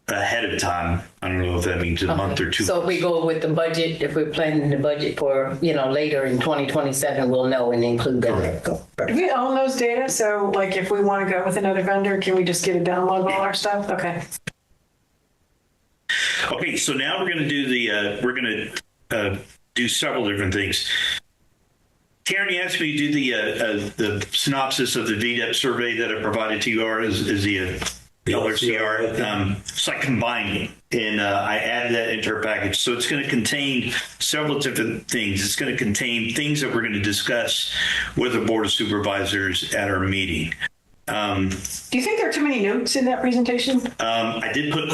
ahead of time. I don't know if that means a month or two. So if we go with the budget, if we're planning the budget for, later in 2027, we'll know and include that. Do we own those data? So like if we want to go with another vendor, can we just get a download of all our stuff? Okay. Okay, so now we're going to do several different things. Karen asked me to do the synopsis of the VDEP survey that I provided to you, is the LRCR. So I combined it, and I added that into our package. So it's going to contain several different things. It's going to contain things that we're going to discuss with the Board of Supervisors at our meeting. Do you think there are too many notes in that presentation? I did put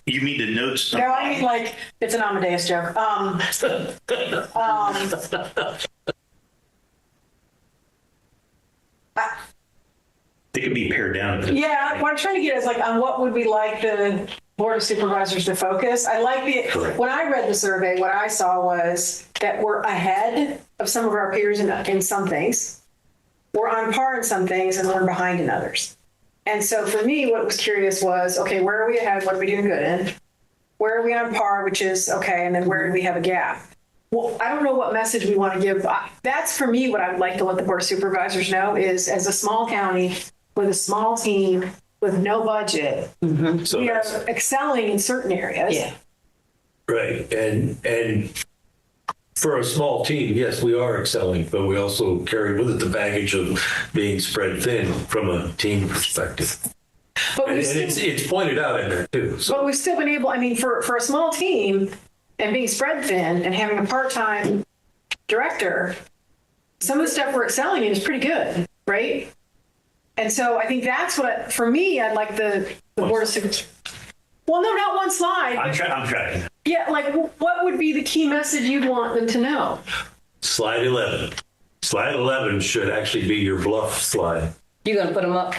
you mean the notes? No, I mean like it's an Amadeus joke. They could be pared down. Yeah, what I'm trying to get is like on what would we like the Board of Supervisors to focus. I like when I read the survey, what I saw was that we're ahead of some of our peers in some things. We're on par in some things and we're behind in others. And so for me, what was curious was, okay, where are we ahead? What are we doing good in? Where are we on par, which is okay, and then where do we have a gap? Well, I don't know what message we want to give. That's for me what I would like to let the Board of Supervisors know is as a small county with a small team with no budget, So we are excelling in certain areas. Yeah. right. And for a small team, yes, we are excelling, but we also carry with it the baggage of being spread thin from a team perspective. But And we've still, it's pointed out in there too. So but we've still been able, I mean, for a small team and being spread thin and having a part-time director, some of the stuff we're excelling in is pretty good, right? And so I think that's what, for me, I'd like the Board of Supervisors. Well, no, not one slide. I'm tracking. Yeah, like what would be the key message you'd want them to know? slide 11. Slide 11 should actually be your bluff slide. You gonna put them up?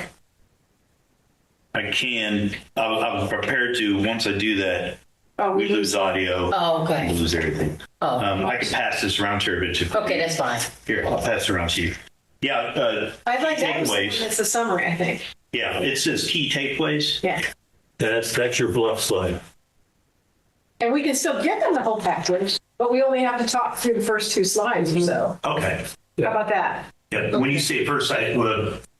I can. I'm prepared to. Once I do that, Oh, we lose audio. Oh, okay. We lose everything. Oh, I can pass this around to everybody. okay, that's fine. Here, I'll pass it around to you. Yeah. I'd like that. Takeaways. It's a summary, I think. Yeah, it says key takeaways. Yeah. That's your bluff slide. And we can still get them the whole package, but we only have to talk through the first two slides or so. Okay. How about that? Yeah. When you say first,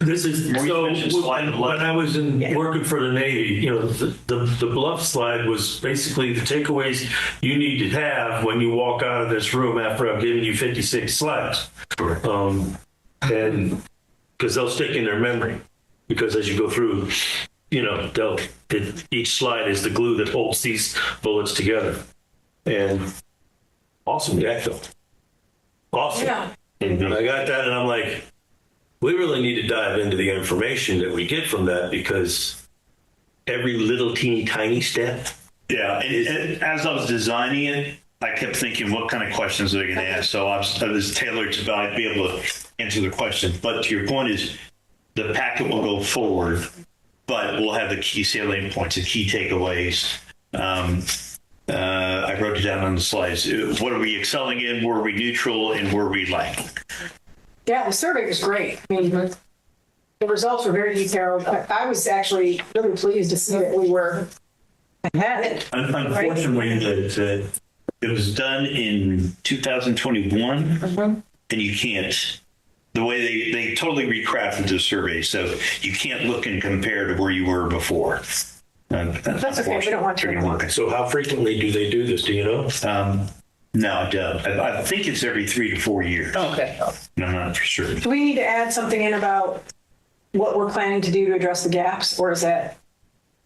This is More so efficient slide when, of bluff. when I was working for the Navy, the bluff slide was basically the takeaways you need to have when you walk out of this room after I've given you 56 slides. And because they'll stick in their memory, because as you go through, each slide is the glue that holds these bullets together. And awesome deck though. Awesome. Yeah. And I got that and I'm like, we really need to dive into the information that we get from that because every little teeny tiny step. yeah. And as I was designing it, I kept thinking, what kind of questions are they going to ask? So I was tailored to be able to answer the question. But to your point is, the packet will go forward, but we'll have the key salient points, the key takeaways. I wrote it down on the slides. What are we excelling in? Where are we neutral? And where are we lagging? Yeah, the survey was great. I mean, the results were very detailed. I was actually really pleased to see that we were ahead. Unfortunately, it was done in 2021, and you can't. The way they totally recrafted the survey, so you can't look and compare to where you were before. That's okay. We don't want to. So how frequently do they do this? Do you know? No, I don't. I think it's every 3 to 4 years. Okay. No, I'm not for sure. Do we need to add something in about what we're planning to do to address the gaps, or is that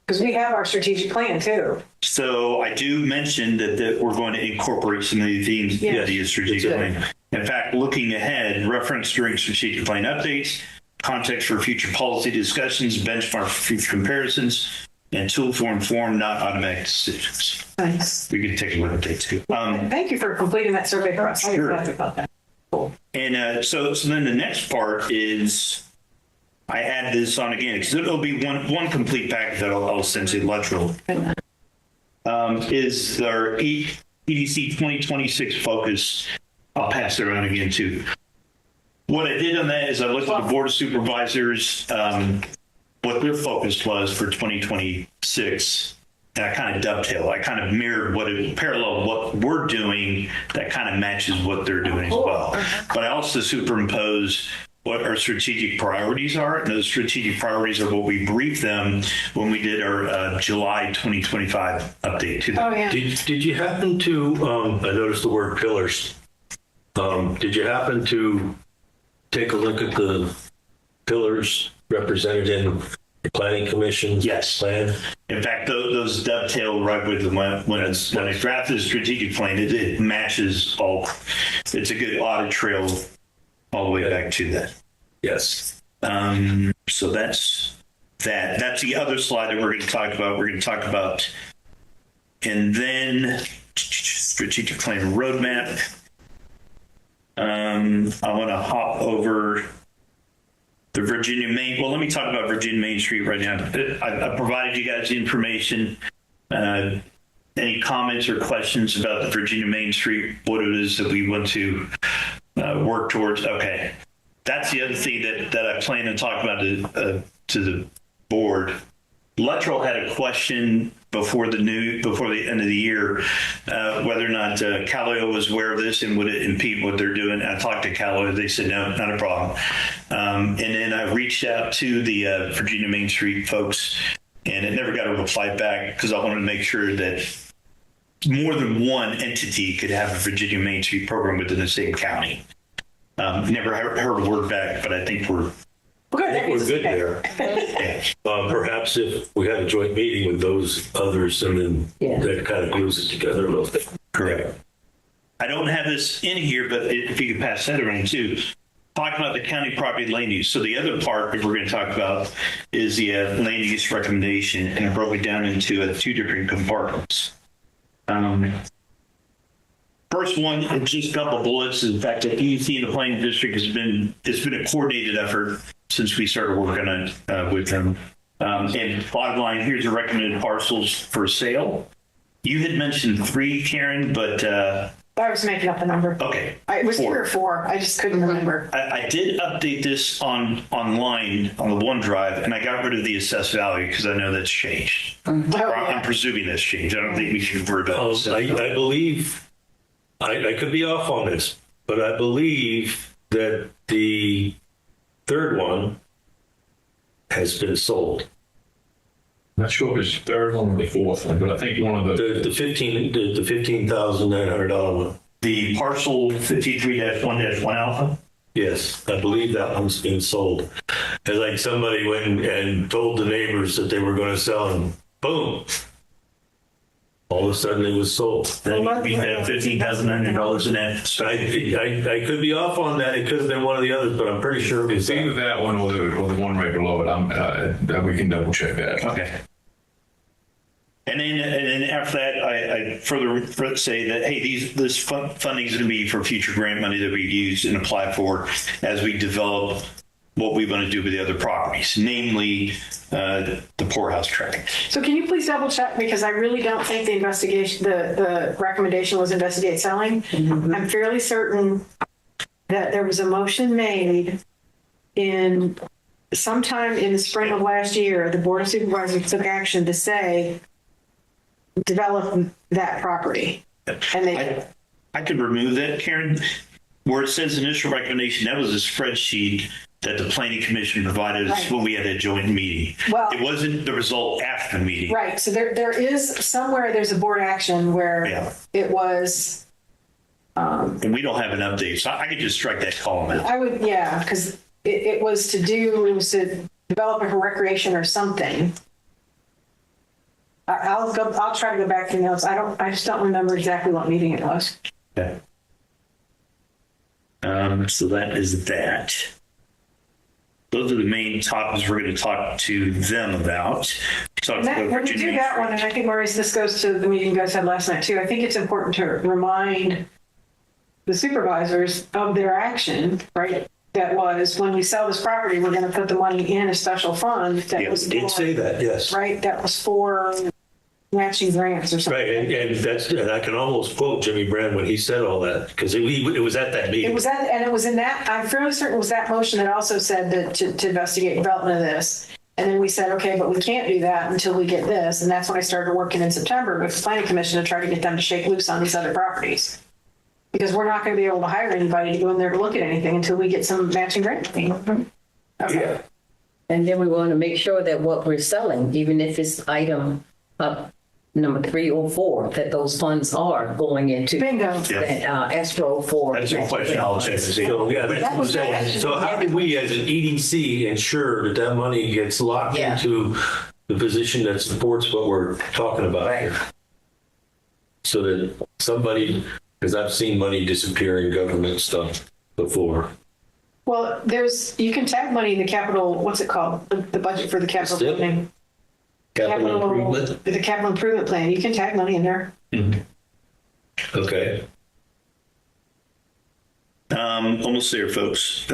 because we have our strategic plan too? So I do mention that we're going to incorporate some of the themes Yes. of the strategic plan. In fact, looking ahead, reference during strategic plan updates, context for future policy discussions, benchmark for future comparisons, and tool for informed, not automatic decisions. Nice. We can take a look at that too. Thank you for completing that survey for us. Sure. I'm excited about that. Cool. And so then the next part is I add this on again because it'll be one complete package that I'll send to electoral. Is our EDC 2026 focus. I'll pass it around again too. What I did on that is I looked at the Board of Supervisors, what their focus was for 2026. And I kind of dovetailed. I kind of mirrored parallel what we're doing that kind of matches what they're doing as well. But I also superimposed what our strategic priorities are. And those strategic priorities are what we briefed them when we did our July 2025 update to them. Oh yeah. Did you happen to, I noticed the word pillars. Did you happen to take a look at the pillars represented in the Planning Commission's Yes. plan? In fact, those dovetail right with when I drafted the strategic plan, it matches all. It's a good audit trail all the way back to that. Yes. And So that's that. That's the other slide that we're going to talk about. We're going to talk about, and then strategic plan roadmap. I want to hop over the Virginia Main. Well, let me talk about Virginia Main Street right now. I provided you guys the information. Any comments or questions about the Virginia Main Street, what it is that we want to work towards? Okay. That's the other thing that I plan to talk about to the board. Luttrell had a question before the end of the year, whether or not Callaway was aware of this and would it impede what they're doing. I talked to Callaway. They said, no, not a problem. And then I reached out to the Virginia Main Street folks, and it never got a reply back because I wanted to make sure that more than one entity could have a Virginia Main Street program within the same county. Never heard a word back, but I think we're good there. yeah. Perhaps if we had a joint meeting with those others, and then that kind of glues it together a little bit. Correct. I don't have this in here, but if you could pass that around too. Talking about the county property land use. So the other part that we're going to talk about is the land use recommendation, and I broke it down into two different compartments. First one, just a couple of bullets, is the fact that EDC in the planning district it's been a coordinated effort since we started working on it with them. And bottom line, here's the recommended parcels for sale. You had mentioned 3, Karen, but I was making up the number. okay. It was 4. 3 or 4. I just couldn't remember. I did update this online on the OneDrive, and I got rid of the assessed value because I know that's changed. Oh, yeah. I'm presuming that's changed. I don't think we should worry about it. I believe, I could be off on this, but I believe that the third one has been sold. Not sure if it's the third one or the fourth one, but I think one of the The $15,900 one. The parcel 53-1-1 alpha. Yes, I believe that one's been sold. It's like somebody went and told the neighbors that they were going to sell, and boom, all of a sudden it was sold. Then we have $15,900 in that. I could be off on that. It could have been one of the others, but I'm pretty sure it was it's either that one or the one right below it. We can double check that. Okay. And then after that, I further say that, hey, this funding is going to be for future grant money that we use and apply for as we develop what we want to do with the other properties, namely the poorhouse tract. So can you please double check, because I really don't think the investigation, the recommendation was investigate selling. Mm-hmm. I'm fairly certain that there was a motion made in sometime in the spring of last year. The Board of Supervisors took action to say develop that property, and they. I could remove that, Karen. Where it says initial recommendation, that was a spreadsheet that the Planning Commission provided us when we had a joint meeting. Well, it wasn't the result after the meeting. Right. So there is somewhere there's a board action where it was. And we don't have an update, so I could just strike that column out. I would, because it was to develop it for recreation or something. I'll try to go back to the notes. I just don't remember exactly what meeting it was. Okay. So that is that. Those are the main topics we're going to talk to them about. When you do that one, and I think, Maurice, this goes to the meeting you guys had last night too, I think it's important to remind the supervisors of their action, right? That was, when we sell this property, we're going to put the money in a special fund. That was did say that, yes. Right, that was for matching grants or something. Right, and I can almost quote Jimmy Brand when he said all that, because it was at that meeting. It was in that. I'm fairly certain it was that motion that also said that to investigate development of this. And then we said, okay, but we can't do that until we get this. And that's when I started working in September with the Planning Commission to try to get them to shake loose on these other properties. Because we're not going to be able to hire anybody to go in there to look at anything until we get some matching grant money. Okay. Yeah. And then we want to make sure that what we're selling, even if it's item number 3 or 4, that those funds are going into Bingo. that escrow for. That's a question I'll check to see. So how do we as an EDC ensure that money gets locked into the position that supports what we're talking about here? So that somebody, because I've seen money disappear in government stuff before. Well, you can tag money in the capital, what's it called? The budget for the capital Still? planning. Capital improvement? The capital improvement plan. You can tag money in there. Okay. Almost there, folks.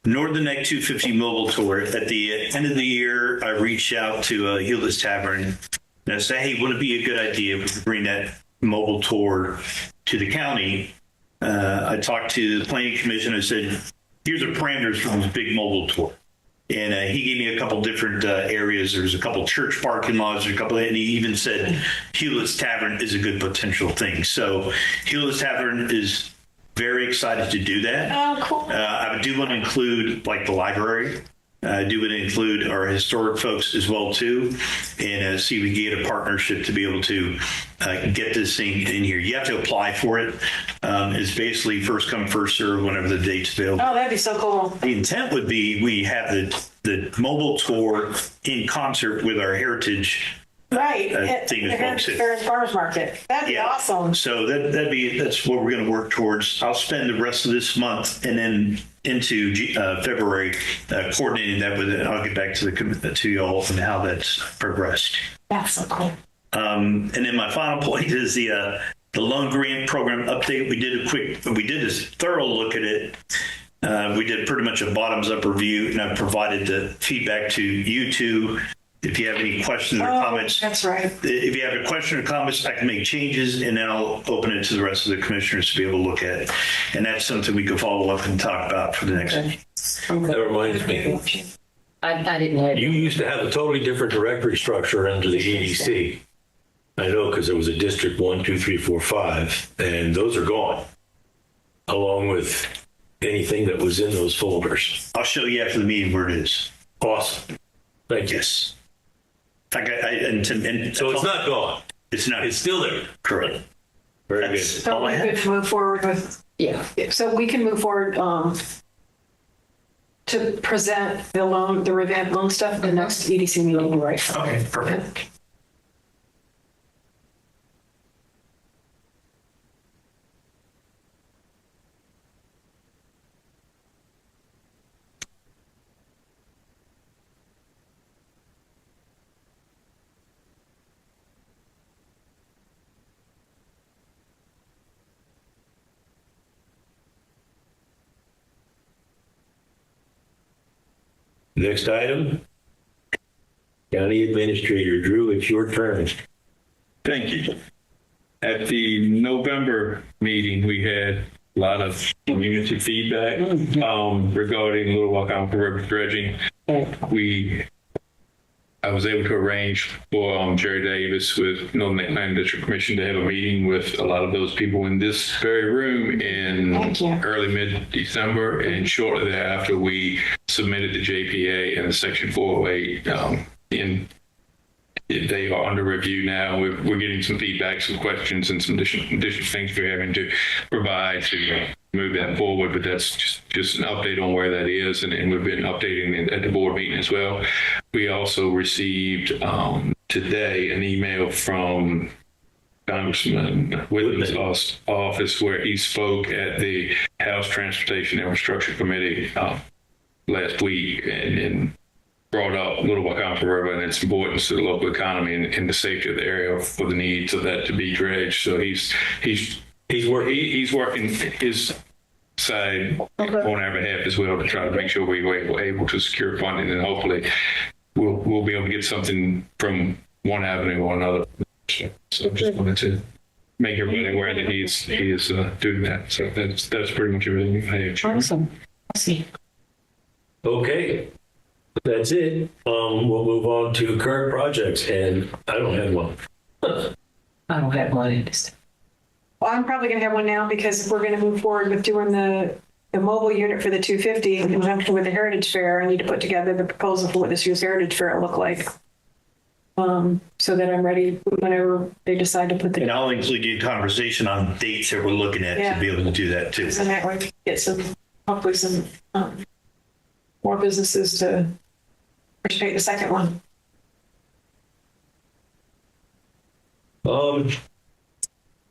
Northern Neck 250 Mobile Tour. At the end of the year, I reached out to Hewlett's Tavern and I said, hey, would it be a good idea if we could bring that mobile tour to the county? I talked to the planning commission. I said, here's the parameters for this big mobile tour. And he gave me a couple different areas. There's a couple church parking lots, and he even said Hewlett's Tavern is a good potential thing. So Hewlett's Tavern is very excited to do that. Oh, cool. I do want to include like the library. I do want to include our historic folks as well too, and see if we can get a partnership to be able to get this thing in here. You have to apply for it. It's basically first come, first serve whenever the date's available. Oh, that'd be so cool. The intent would be we have the mobile tour in concert with our heritage. Right. Thing The as well, too. Fair and Farmers Market. That'd be awesome. So that's what we're going to work towards. I'll spend the rest of this month and then into February coordinating that with it. I'll get back to y'all on how that's progressed. That's so cool. And then my final point is the loan grant program update. We did a thorough look at it. We did pretty much a bottoms up review, and I provided the feedback to you two. If you have any questions or comments, That's right. if you have a question or comments, I can make changes, and then I'll open it to the rest of the commissioners to be able to look at it. And that's something we could follow up and talk about for the next. That reminds me. I didn't have. You used to have a totally different directory structure under the EDC. I know, because there was a District 1, 2, 3, 4, 5, and those are gone, along with anything that was in those folders. I'll show you after the meeting where it is. Awesome. Thank you. Yes. In fact, So it's not gone. It's not. It's still there. Correct. Very good. So all I we're good have. to move forward with. Yeah. So we can move forward to present the revamped loan stuff at the next EDC meeting, right? Okay, perfect. Next item. County Administrator Drew, it's your turn. Thank you. At the November meeting, we had a lot of community feedback regarding Little Walk River dredging. I was able to arrange for Jerry Davis with Northern Neck Planning District Commission to have a meeting with a lot of those people in this very room in early mid-December, and shortly thereafter we submitted the JPA and the Section 408 they are under review now. We're getting some feedback, some questions, and some additional things we're having to provide to move that forward. But that's just an update on where that is, and we've been updating at the board meeting as well. We also received today an email from Congressman Whitman's office where he spoke at the House Transportation Infrastructure Committee last week and brought up Little Wakampa River and its importance to the local economy and the safety of the area for the needs of that to be dredged. So he's working his side on our behalf as well to try to make sure we were able to secure funding, and hopefully we'll be able to get something from one avenue or another. So just wanted to make everybody aware that he is doing that. So that's pretty much everything I have. Awesome. I see. Okay. That's it. We'll move on to current projects, and I don't have one. I don't have one in this. Well, I'm probably going to have one now because we're going to move forward with doing the mobile unit for the 250 in conjunction with the Heritage Fair. I need to put together the proposal for what this year's Heritage Fair will look like, so that I'm ready whenever they decide to put the. And I'll include you in conversation on dates that we're looking at to be able to do that too. And that way, get hopefully some more businesses to participate in the second one.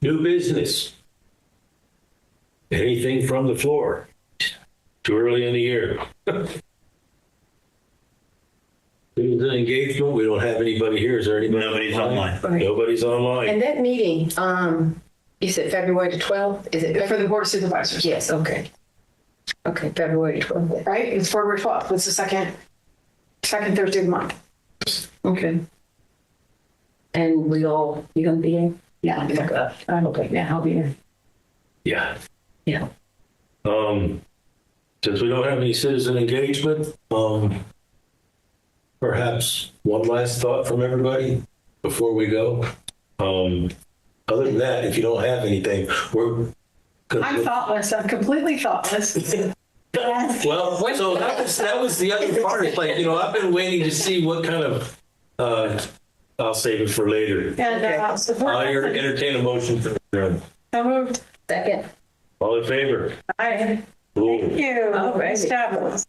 New business. Anything from the floor? Too early in the year. Citizen engagement, we don't have anybody here. Is there anybody? Nobody's online. Right. Nobody's online. And that meeting, you said February the 12th? Is it For the board of supervisors. Yes, okay. Okay, February 12th. Right? It's February 12th. It's the second Thursday of the month. Okay. And you gonna be here? Yeah. Okay. Yeah, I'll be here. Yeah. Yeah. Since we don't have any citizen engagement, perhaps one last thought from everybody before we go. Other than that, if you don't have anything, I'm thoughtless. I'm completely thoughtless. well. So that was the other part. It's like, I've been waiting to see what kind of. I'll save it for later. And I'll entertain a motion for adjournment. I moved. Second. All in favor? Thank Cool. you. All right. Established.